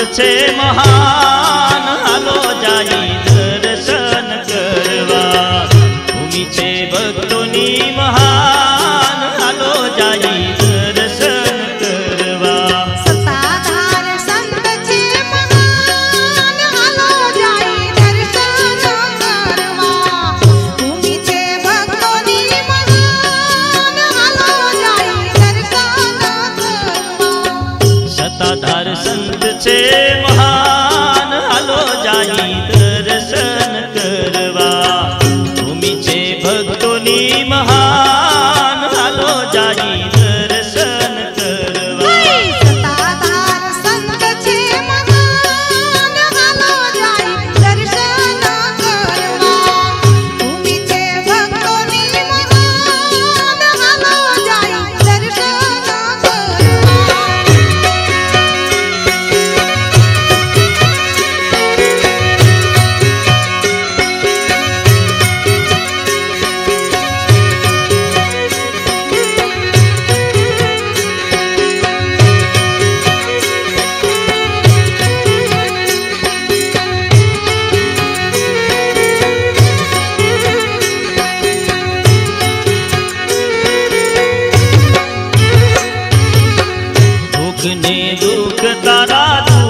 છે મહાન હાલો જાઈ દર્શન કરવા ભૂમિ છે ભક્તોની મહાન હાલો જાઈ દર્શન કરવા સતાધાર સંત છે મહાન હાલો જાઈ દર્શન કરવા ભૂમિ છે ભક્તોની મહાન હાલો જાઈ દર્શન કરવા સતાધાર સંત છે મહાન